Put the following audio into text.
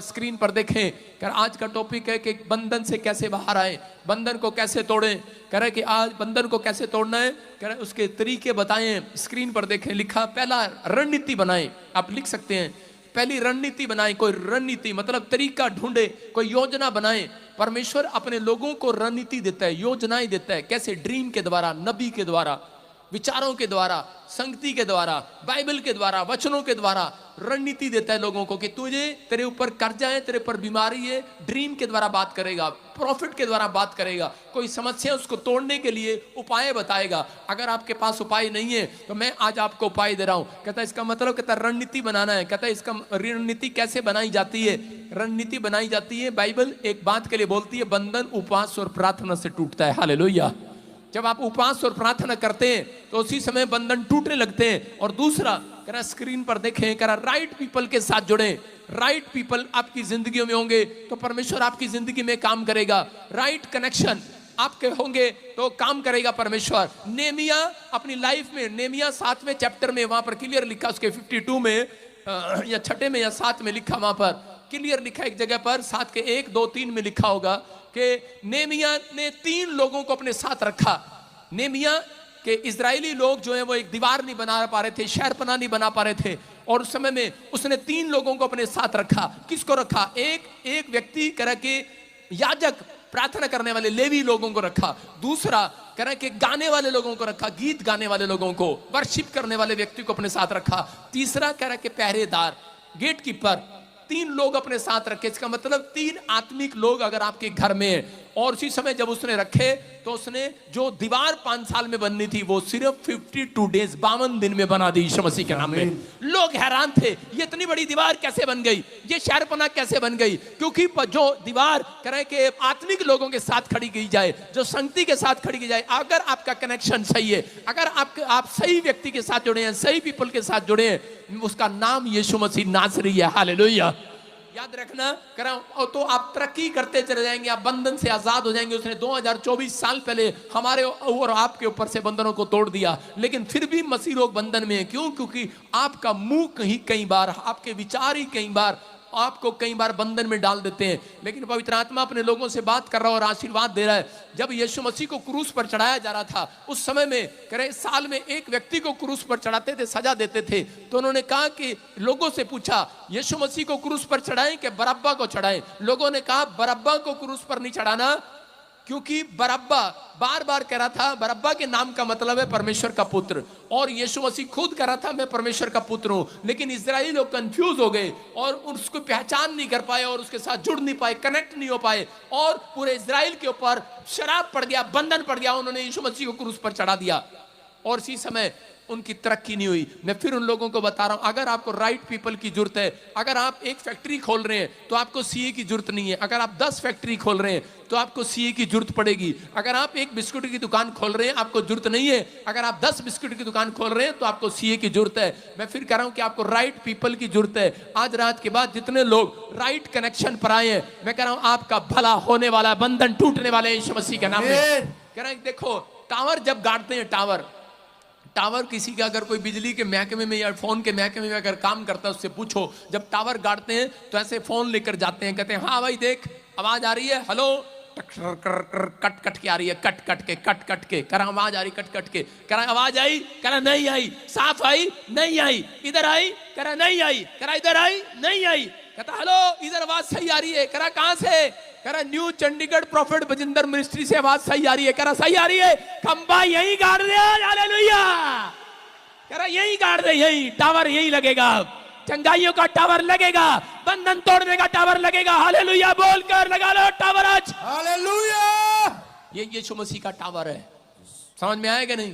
Screen पर देखें। कर आज का टॉपिक है कि बंधन से कैसे बाहर आए, बंधन को कैसे तोड़ें। कह रहे कि आज बंधन को कैसे तोड़ना है, कह रहे उसके तरीके बताएं। स्क्रीन पर देखें, लिखा पहला रणनीति बनाएं। आप लिख सकते हैं, पहली रणनीति बनाएं। कोई रणनीति मतलब तरीका ढूंढे, कोई योजना बनाएं। परमेश्वर अपने लोगों को रणनीति देता है, योजनाएं देता है। कैसे? ड्रीम के द्वारा, नबी के द्वारा, विचारों के द्वारा, संगति के द्वारा, बाइबल के द्वारा, वचनों के द्वारा रणनीति देता है लोगों को कि तुझे, तेरे ऊपर कर्जा है, तेरे पर बीमारी है, ड्रीम के द्वारा बात करेगा, प्रॉफिट के द्वारा बात करेगा। कोई समस्या उसको तोड़ने के लिए उपाय बताएगा। अगर आपके पास उपाय नहीं है तो मैं आज आपको उपाय दे रहा हूं। कहता है इसका मतलब, कहता है रणनीति बनाना है। कहता है इसका रणनीति कैसे बनाई जाती है? रणनीति बनाई जाती है, बाइबल एक बात के लिए बोलती है, बंधन उपवास और प्रार्थना से टूटता है। हालेलुया। जब आप उपवास और प्रार्थना करते हैं तो उसी समय बंधन टूटने लगते हैं। और दूसरा, कह रहा स्क्रीन पर देखें, कह रहा राइट पीपल के साथ जुड़े। राइट पीपल आपकी जिंदगी में होंगे तो परमेश्वर आपकी जिंदगी में काम करेगा। राइट कनेक्शन आपके होंगे तो काम करेगा परमेश्वर। नेमिया अपनी लाइफ में, नेमिया 7वें चैप्टर में वहां पर क्लियर लिखा, उसके 52 में या 6 में या 7 में लिखा, वहां पर क्लियर लिखा एक जगह पर, 7 के 1, 2, 3 में लिखा होगा कि नेमिया ने 3 लोगों को अपने साथ रखा। नेमिया के इजरायली लोग जो है वो एक दीवार नहीं बना पा रहे थे, शहरपनाह नहीं बना पा रहे थे, और उस समय में उसने 3 लोगों को अपने साथ रखा। किसको रखा? एक व्यक्ति कह रहा कि याजक, प्रार्थना करने वाले लेवी लोगों को रखा। दूसरा कह रहा कि गाने वाले लोगों को रखा, गीत गाने वाले लोगों को, वर्शिप करने वाले व्यक्ति को अपने साथ रखा। तीसरा कह रहा कि पहरेदार, गेट कीपर, 3 लोग अपने साथ रखे। इसका मतलब 3 आत्मिक लोग अगर आपके घर में है। और उसी समय जब उसने रखे तो उसने जो दीवार 5 साल में बननी थी वो सिर्फ 52 डेज, 52 दिन में बना दी यीशु मसीह के नाम में। लोग हैरान थे, ये इतनी बड़ी दीवार कैसे बन गई, ये शहरपनाह कैसे बन गई? क्योंकि जो दीवार कह रहे कि आत्मिक लोगों के साथ खड़ी की जाए, जो संगति के साथ खड़ी की जाए, अगर आपका कनेक्शन सही है, अगर आप सही व्यक्ति के साथ जुड़े हैं, सही पीपल के साथ जुड़े हैं, उसका नाम यीशु मसीह नासरी है। हालेलुया। याद रखना करा तो आप तरक्की करते चले जाएंगे, आप बंधन से आजाद हो जाएंगे। उसने 2024 साल पहले हमारे और आपके ऊपर से बंधनों को तोड़ दिया, लेकिन फिर भी मसीह लोग बंधन में है। क्यों? क्योंकि आपका मुंह कई बार, आपके विचार ही कई बार आपको कई बार बंधन में डाल देते हैं। लेकिन पवित्र आत्मा अपने लोगों से बात कर रहा है और आशीर्वाद दे रहा है। जब यीशु मसीह को क्रूस पर चढ़ाया जा रहा था, उस समय में करे साल में एक व्यक्ति को क्रूस पर चढ़ाते थे, सजा देते थे। तो उन्होंने कहा कि लोगों से पूछा, यीशु मसीह को क्रूस पर चढ़ाएं कि बरअब्बा को चढ़ाएं? लोगों ने कहा बरअब्बा को क्रूस पर नहीं चढ़ाना, क्योंकि बरअब्बा बार बार कह रहा था, बरअब्बा के नाम का मतलब है परमेश्वर का पुत्र, और यीशु मसीह खुद कह रहा था मैं परमेश्वर का पुत्र हूं। लेकिन इजरायली लोग कंफ्यूज हो गए और उसको पहचान नहीं कर पाए और उसके साथ जुड़ नहीं पाए, कनेक्ट नहीं हो पाए, और पूरे इजराइल के ऊपर शराब पड़ गया, बंधन पड़ गया। उन्होंने यीशु मसीह को क्रूस पर चढ़ा दिया और इसी समय उनकी तरक्की नहीं हुई। मैं फिर उन लोगों को बता रहा हूं, अगर आपको राइट पीपल की जरूरत है, अगर आप एक फैक्ट्री खोल रहे हैं तो आपको सीए की जरूरत नहीं है। अगर आप 10 फैक्ट्री खोल रहे हैं तो आपको सीए की जरूरत पड़ेगी। अगर आप एक बिस्कुट की दुकान खोल रहे हैं आपको जरूरत नहीं है। अगर आप 10 बिस्कुट की दुकान खोल रहे हैं तो आपको सीए की जरूरत है। मैं फिर कह रहा हूं कि आपको राइट पीपल की जरूरत है। आज रात के बाद जितने लोग राइट कनेक्शन पर आए हैं, मैं कह रहा हूं आपका भला होने वाला, बंधन टूटने वाले यीशु मसीह के नाम में। कह रहा हूं देखो, टावर जब गाड़ते हैं, टावर किसी का अगर कोई बिजली के महकमे में या फोन के महकमे में अगर काम करता है उससे पूछो, जब टावर गाड़ते हैं तो ऐसे फोन लेकर जाते हैं, कहते हैं हाँ भाई देख आवाज आ रही है, हेलो, कट कट के आ रही है, कट कट के करा आवाज आ रही, कट कट के करा आवाज आई, करा नहीं आई, साफ आई नहीं आई, इधर आई, करा नहीं आई, करा इधर आई नहीं आई, कहता हेलो इधर आवाज सही आ रही है, करा कहां से, करा new Chandigarh profit Bajinder ministry से आवाज सही आ रही है, करा सही आ रही है, खंबा यही गाड़ दे, हालेलुया, करा यही गाड़ दे, यही टावर यही लगेगा, चंगाइयों का टावर लगेगा, बंधन तोड़ने का टावर लगेगा। हालेलुया बोलकर लगा लो टावर आज, हालेलुया। ये यीशु मसीह का टावर है। समझ में आएगा नहीं?